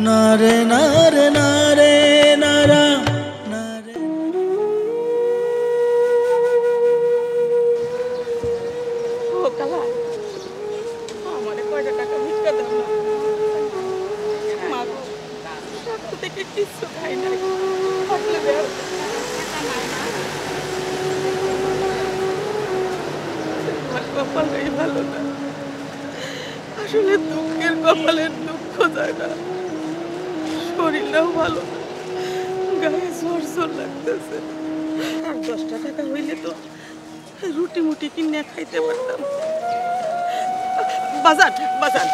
নারে নারে নারে নারা নারে। ও কালা, আমারে কয়টা টাকা ভিক্ষা দাও না। মা গো, সকাল থেকে কিচ্ছু খাই নাই। থাকলে দেও। আমার কপালটাই ভালো না। আসলে দুঃখের কপালের দুঃখ যায় না। শরীরটাও ভালো না, গায়ে জ্বর জ্বর লাগতেছে। আর 10টা টাকা হইলে তো রুটি মুটি কিনে খাইতে পারতাম। বাজার বাজার,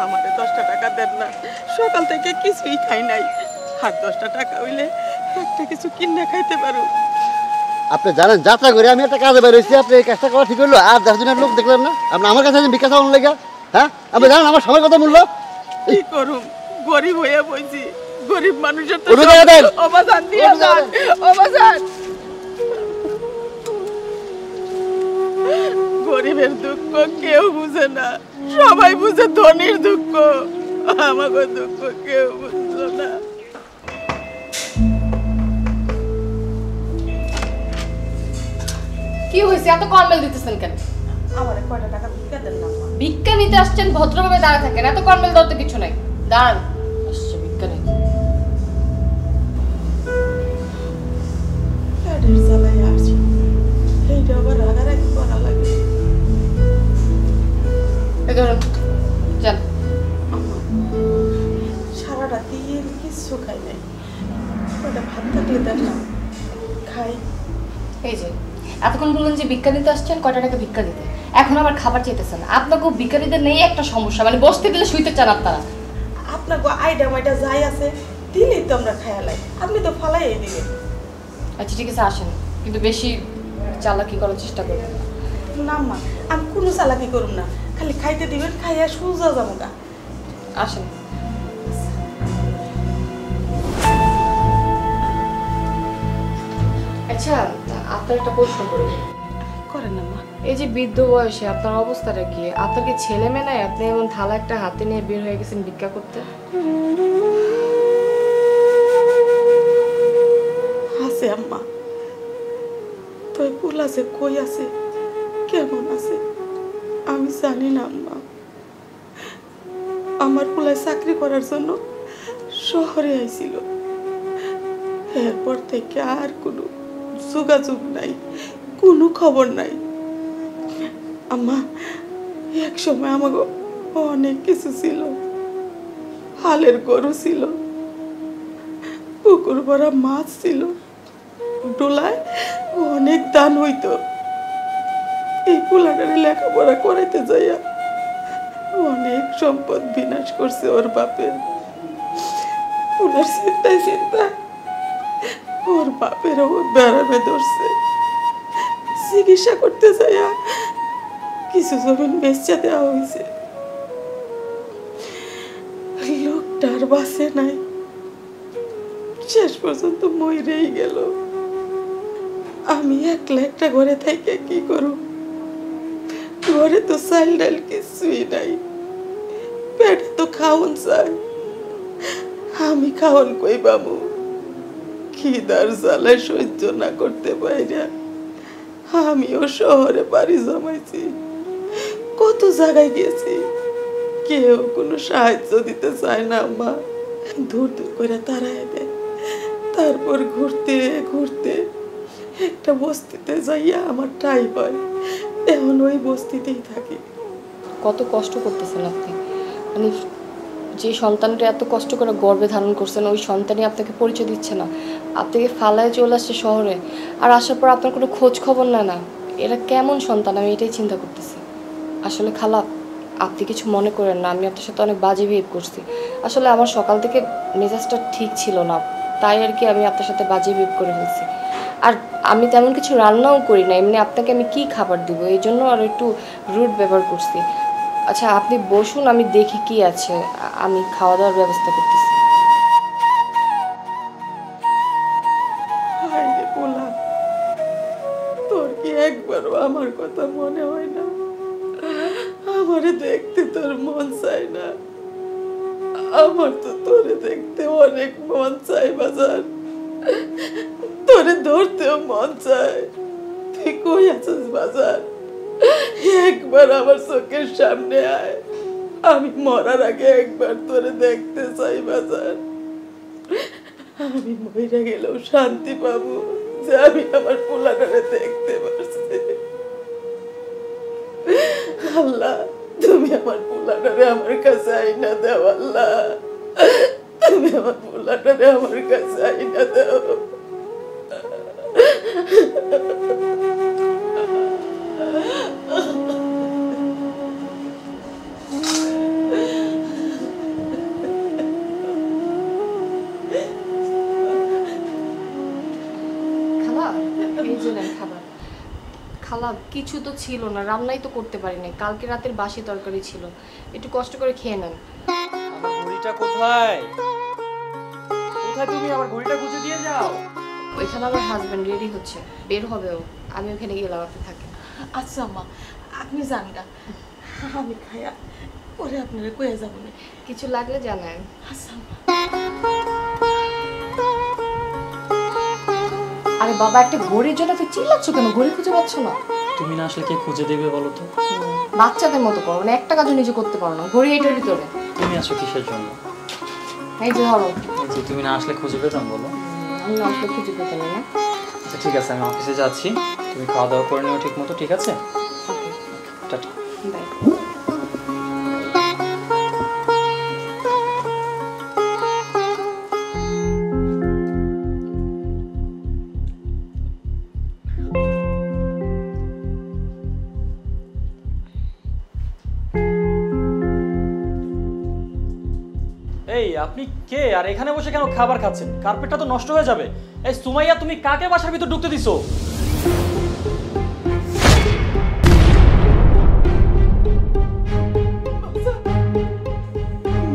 আমাদের 10টা টাকা দেন না। সকাল থেকে কিছুই খাই নাই। আর 10টা টাকা হইলে একটা কিছু কিনে খাইতে পারো। আপনি জানেন যাত্রা করে আমি একটা কাজে বের হয়েছি, আপনি এই কাজটা করা ঠিক হলো? আর 10 জনের লোক দেখলেন না আপনি আমার কাছে ভিক্ষা চাওয়ার লেগে? হ্যাঁ, আপনি জানেন আমার সময় কত মূল্য? কি করুম, গরিব হয়ে বইছি। গরিব মানুষের তো অবাজান দিয়ে যান, অবাজান। গরিবের দুঃখ কেউ বুঝে না, সবাই বুঝে ধনীর দুঃখ। আমাকে দুঃখ কেউ বুঝলো না। কি হয়েছে, এত কর্মেল দিতেছেন কেন? আমারে কয়টা টাকা ভিক্ষা দেন না। ভিক্ষা নিতে আসছেন, ভদ্রভাবে দাঁড়া থাকেন, এত কর্মেল দেওয়ার তো কিছু নাই। দাঁড়ান, আসছে ভিক্ষা নিতে। পেটের জ্বালায় আসি, এইটা আবার রাগারাগি করা লাগে। এই ধরুন, যান। সারাটা দিয়ে কিচ্ছু খাই নাই। কয়টা ভাত থাকলে দেন না, খাই। এই যে এতক্ষণ বললেন যে ভিক্ষা দিতে আসছেন, কয়টা টাকা ভিক্ষা দিতে, এখন আবার খাবার চাইতেছেন। আপনাকেও ভিক্ষারিদের নেই একটা সমস্যা, মানে বসতে দিলে শুইতে চান আপনারা। আপনার আইডা মাইডা যাই আছে দিলেই তো আমরা খায়ালাই, আপনি তো ফালাই দিবেন। আচ্ছা ঠিক আছে, আসেন, কিন্তু বেশি চালাকি করার চেষ্টা করবেন না। না মা, আমি কোনো চালাকি করুম না, খালি খাইতে দিবেন, খাইয়া সোজা যাবো গা। আসেন। আচ্ছা, আপনার একটা প্রশ্ন করি। করেন না মা। এই যে বৃদ্ধ বয়সে আপনার অবস্থাটা কি? আপনার কি ছেলে মেয়ে নাই? আপনি এমন থালা একটা হাতে নিয়ে বের হয়ে গেছেন ভিক্ষা করতে? আছে আম্মা, তুই ফুল আছে, কই আছে, কেমন আছে আমি জানি না আম্মা। আমার ফুলায় চাকরি করার জন্য শহরে আইছিল, এরপর থেকে আর কোনো যোগাযোগ নাই, কোনো খবর নাই। আম্মা, এক সময় আমাকে অনেক কিছু ছিল, হালের গরু ছিল, পুকুর ভরা মাছ ছিল, ডোলায় অনেক দান হইতো। এই পোলাটারে লেখাপড়া করাইতে যাইয়া অনেক সম্পদ বিনাশ করছে ওর বাপে। ওনার চিন্তায় চিন্তায় ওর বাপেরও বেড়াবে ধরছে। চিকিৎসা করতে যাইয়া কিছু জমিন বেচা দেওয়া হয়েছে। লোকটার বাসে নাই, শেষ পর্যন্ত মরেই গেল। আমি একলা একটা ঘরে থেকে কি করব? ঘরে তো চাল ডাল কিছুই নাই, পেটে তো খাওন চাই, আমি খাওন কই বাবু? খিদার জ্বালায় সহ্য না করতে পারি, আমিও শহরে বাড়ি জমাইছি, কত জায়গায় গেছি, কেউ কোনো সাহায্য দিতে চায় না। মা দূর দূর করে তাড়ায় দেয়, তারপর ঘুরতে ঘুরতে একটা বস্তিতে যাইয়া আমার ঠাই হয়, এখন ওই বস্তিতেই থাকি। কত কষ্ট করতেছেন আপনি, মানে যে সন্তানটা এত কষ্ট করে গর্ভে ধারণ করছেন, ওই সন্তানই আপনাকে পরিচয় দিচ্ছে না, আপনাকে ফালায় চলে আসছে শহরে, আর আসার পর আপনার কোনো খোঁজ খবর নেয় না। এরা কেমন সন্তান, আমি এটাই চিন্তা করতেছি। আসলে খালা, আপনি কিছু মনে করেন না, আমি আপনার সাথে অনেক বাজে বিহেভ করছি। আসলে আমার সকাল থেকে মেজাজটা ঠিক ছিল না, তাই আর কি আমি আপনার সাথে বাজে বিহেভ করে ফেলছি। আর আমি তেমন কিছু রান্নাও করি না, এমনি আপনাকে আমি কি খাবার দিব, এই জন্য আর একটু রুড ব্যবহার করছি। আচ্ছা আপনি বসুন, আমি দেখি কি আছে, আমি খাওয়া দাওয়ার ব্যবস্থা করতেছি। হায় রে পোলা, তোর কি একবারও আমার কথা মনে হয় না? আমারে দেখতে তোর মন চায় না? আমার আমার তো তোরে দেখতে অনেক মন চাই বাজার, তোরে ধরতেও মন চায়। তুই কই আছিস বাজার? একবার আমার চোখের সামনে আয়, আমি মরার আগে একবার তোরে দেখতে চাই বাজার। আমি মরে গেলেও শান্তি পাবো যে আমি আমার পোলাটারে দেখতে পারছি। আল্লাহ, তুমি আমার পোলাটারে আমার কাছে আইনা দাও। আল্লাহ, তুমি আমার পোলাটারে আমার কাছে আইনা দাও। খালা, এই যে নেন খাবার। খালা, কিছু তো ছিল না, রান্নাই তো করতে পারি নাই, কালকে রাতের বাসি তরকারি ছিল, একটু কষ্ট করে খেয়ে নেন। আমার ঘড়িটা কোথায়? কোথায় তুমি? আমার ঘড়িটা খুঁজে দিয়ে যাও। ওইখানে আমার হাজবেন্ড রেডি হচ্ছে, বের হবে ও, আমি ওখানে গেলাম, আপনি থাকেন। আচ্ছা মা, আপনি যান গা, আমি খাইয়া পরে আপনারা কয়ে যাবো না। কিছু লাগলে জানান। আচ্ছা মা। আরে বাবা, একটা ঘড়ির জন্য তুই চিল্লাচ্ছ কেন? ঘড়ি খুঁজে পাচ্ছ না? তুমি না আসলে কে খুঁজে দেবে বলো তো? বাচ্চাদের মতো করো না, একটা কাজও নিজে করতে পারো না। ঘড়ি এইটার ভিতরে। তুমি আসো কিসের জন্য? এই যে ধরো। এই যে তুমি না আসলে খুঁজে পেতাম বলো? আমি আসলে খুঁজে পেতাম না। আচ্ছা ঠিক আছে, আমি অফিসে যাচ্ছি, তুমি খাওয়া দাওয়া করে নিও ঠিক মতো, ঠিক আছে? ওকে, টাটা। বাই। এই আপনি কে আর এখানে বসে কেন খাবার খাচ্ছেন? কার্পেটটা তো নষ্ট হয়ে যাবে। এই সুমাইয়া, তুমি কাকে বাসার ভিতর ঢুকতে দিছো?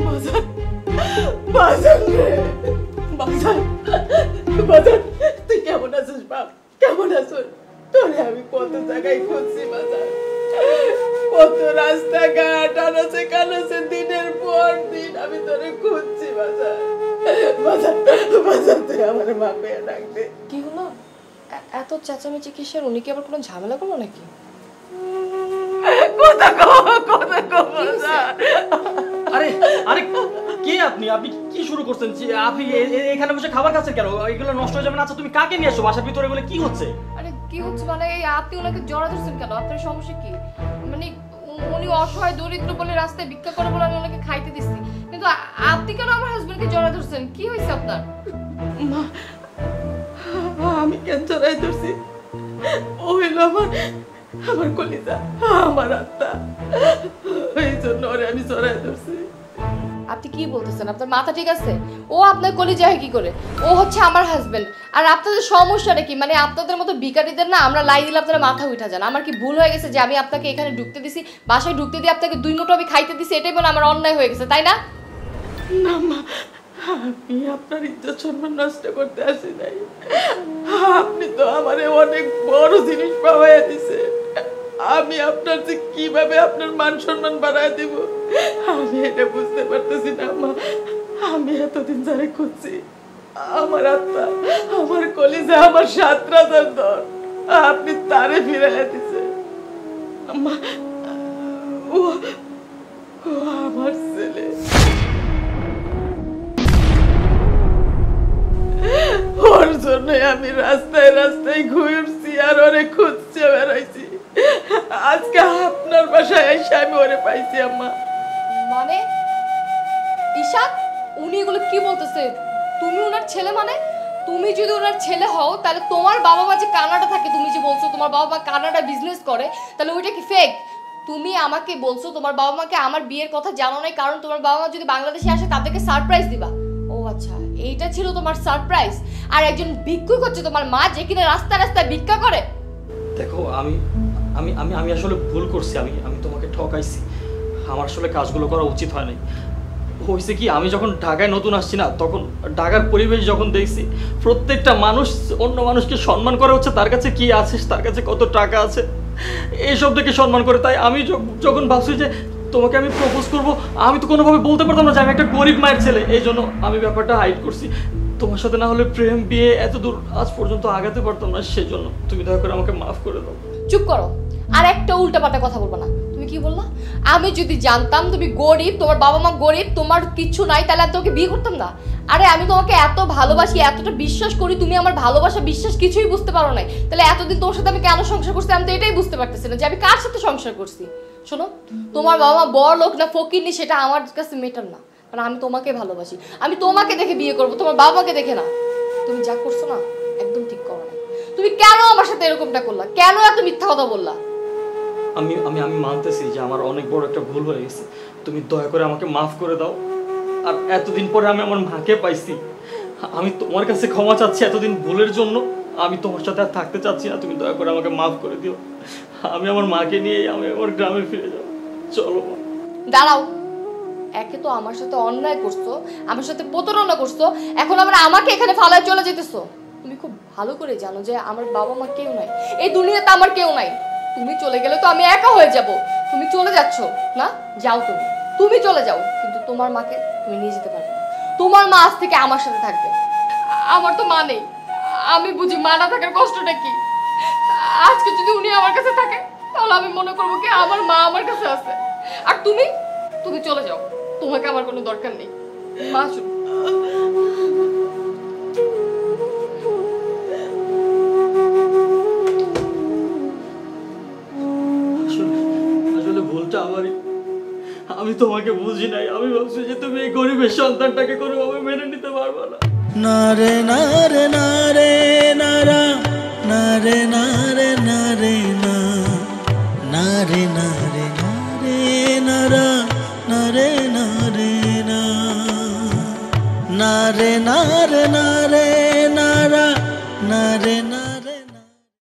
বাজার, বাজার রে, বাজার, বাজার, তুই কেমন আছিস বাপ? কেমন আছিস? তোরে আমি কত জায়গায় খুঁজছি বাজার, কত রাস্তাঘাট আনাচে কানাচে দিনের পর দিন আমি তোরে খুঁজছি বাজার। বাজার, বাজার, তুই আমার মা পেয়ে ডাক দে। কি হলো? এত চেঁচামেচি কিসের? উনি কি আবার কোনো ঝামেলা করলো নাকি? কথা কও, কথা কও বাজার। আরে আরে কে আপনি? আপনি কি শুরু করছেন? যে আপনি এখানে বসে খাবার খাচ্ছেন কেন? এগুলো নষ্ট হয়ে যাবে না। আচ্ছা তুমি কাকে নিয়ে আসো বাসার ভিতরে? এগুলো কি হচ্ছে? আরে কি হচ্ছে মানে? এই আপনি ওনাকে জড়া ধরছেন কেন? আপনার সমস্যা কি? মানে উনি অসহায় দরিদ্র বলে রাস্তায় ভিক্ষা করে বলে আমি ওনাকে খাইতে দিচ্ছি, কিন্তু আপনি কেন আমার হাজবেন্ডকে জড়া ধরছেন? কি হয়েছে আপনার? মা, আমি কেন চড়াই ধরছি? ও হইল আমার কলিজা, আমার আত্মা, এই জন্য ওরে আমি চড়াই ধরছি। আপনি কি বলতেছেন? আপনার মাথা ঠিক আছে? ও আপনার কলিজা হয় কি করে? ও হচ্ছে আমার হাজবেন্ড। আর আপনাদের সমস্যাটা কি? মানে আপনাদের মতো ভিখারিদের না আমরা লাই দিলে আপনারা মাথা উঠা যান। আমার কি ভুল হয়ে গেছে যে আমি আপনাকে এখানে ঢুকতে দিছি, বাসায় ঢুকতে দিয়ে আপনাকে 2 মুঠো আমি খাইতে দিছি? এটাই বলে আমার অন্যায় হয়ে গেছে, তাই না? না মা, আমি আপনার ইজ্জত সম্মান নষ্ট করতে আসি নাই। আপনি তো আমারে অনেক বড় জিনিস পাওয়াইয়া দিছে। আমি আপনার যে কিভাবে আপনার মান সম্মান বাড়ায় দিব আমি এটা বুঝতে পারতেছি না মা। আমি এতদিন ধরে খুঁজছি, আমার আত্মা, আমার কলিজা, আমার 7 রাজার দর, আপনি তারে ফিরাইয়া দিছে। মা, ও ও আমার ছেলে, ওর জন্য আমি রাস্তায় রাস্তায় ঘুরছি আর ওরে খুঁজছে বেড়াইছি। আজকে আপনার বাসায় এসে আমি ওরে পাইছি আম্মা। মানে ঈশান, উনি এগুলো কি বলতেছে? তুমি ওনার ছেলে? মানে তুমি যদি ওনার ছেলে হও তাহলে তোমার বাবা মা যে কানাডা থাকে, তুমি যে বলছো তোমার বাবা মা কানাডা বিজনেস করে, তাহলে ওইটা কি ফেক? তুমি আমাকে বলছো তোমার বাবা মাকে আমার বিয়ের কথা জানো নাই, কারণ তোমার বাবা মা যদি বাংলাদেশে আসে তাদেরকে সারপ্রাইজ দিবা। ও আচ্ছা, এইটা ছিল তোমার সারপ্রাইজ। আর একজন ভিক্ষুক হচ্ছে তোমার মা, যে কিনা রাস্তা রাস্তায় ভিক্ষা করে। দেখো আমি আমি আমি আমি আসলে ভুল করছি। আমি আমি তোমাকে ঠকাইছি। আমার আসলে কাজগুলো করা উচিত হয় নাই। হয়েছে কি, আমি যখন ঢাকায় নতুন আসছি না, তখন ঢাকার পরিবেশ যখন দেখছি, প্রত্যেকটা মানুষ অন্য মানুষকে সম্মান করে হচ্ছে তার কাছে কি আছে, তার কাছে কত টাকা আছে, এইসব থেকে সম্মান করে। তাই আমি যখন ভাবছি যে তোমাকে আমি প্রপোজ করব, আমি তো কোনোভাবে বলতে পারতাম না যে আমি একটা গরিব মায়ের ছেলে, এই জন্য আমি ব্যাপারটা হাইড করছি। তোমার সাথে না হলে প্রেম বিয়ে এত দূর আজ পর্যন্ত আগাতে পারতাম না, সেজন্য তুমি দয়া করে আমাকে মাফ করে দাও। চুপ করো, আর একটা উল্টাপাল্টা কথা বলবো না। তুমি কি বললা? আমি যদি জানতাম তুমি গরিব, তোমার বাবা মা গরিব, তোমার কিচ্ছু নাই, তাহলে আমি তোমাকে বিয়ে করতাম না। আরে আমি তোমাকে এত ভালোবাসি, এতটা বিশ্বাস করি, তুমি আমার ভালোবাসা বিশ্বাস কিছুই বুঝতে পারো না। তাহলে এতদিন তোমার সাথে আমি কেন সংসার করছি আমি তো এটাই বুঝতে পারতেছি না যে আমি কার সাথে সংসার করছি। শোনো, তোমার বাবা মা বড় লোক না ফকির নি সেটা আমার কাছে মেটার না, কারণ আমি তোমাকে ভালোবাসি, আমি তোমাকে দেখে বিয়ে করবো, তোমার বাবাকে দেখে না। তুমি যা করছো না একদম ঠিক করো না। তুমি কেন আমার সাথে এরকমটা করলা? কেন এত মিথ্যা কথা বললা? আমি আমি আমি মানতেছি যে আমার অনেক বড় একটা ভুল হয়ে গেছে, তুমি দয়া করে আমাকে মাফ করে দাও। আর এতদিন পরে আমি আমার মাকে পাইছি, আমি তোমার কাছে ক্ষমা চাচ্ছি এতদিন ভুলের জন্য। আমি তোমার সাথে আর থাকতে চাচ্ছি না, তুমি দয়া করে আমাকে মাফ করে দিও। আমি আমার মাকে নিয়ে আমি আমার গ্রামে ফিরে যাব। চলো মা। দাঁড়াও, একে তো আমার সাথে অন্যায় করছো, আমার সাথে প্রতারণা করছো, এখন আবার আমাকে এখানে ফালায় চলে যেতেছো। তুমি খুব ভালো করে জানো যে আমার বাবা মা কেউ নাই, এই দুনিয়াতে আমার কেউ নাই। তুমি চলে গেলে তো আমি একা হয়ে যাব। তুমি চলে যাচ্ছ না, যাও, তুমি চলে যাও, কিন্তু তোমার মাকে তুমি নিয়ে যেতে পারবে না। তোমার মা আজ থেকে আমার সাথে থাকবে। আমার তো মা নেই, আমি বুঝি মা না থাকার কষ্টটা কি। আজকে যদি উনি আমার কাছে থাকে তাহলে আমি মনে করবো কি আমার মা আমার কাছে আছে। আর তুমি চলে যাও, তোমাকে আমার কোনো দরকার নেই। মা শুন, আসলে ভুলটা আমারই, আমি তোমাকে বুঝি নাই। আমি ভাবছি যে তুমি এই গরিবের সন্তানটাকে কোনোভাবে মেনে নিতে পারবে না। নারে নারে নারে নারা নারে নারে নারে না নারে নারে নারে নারা নারে নারে না নারে নারে নারে নারা নারে নারে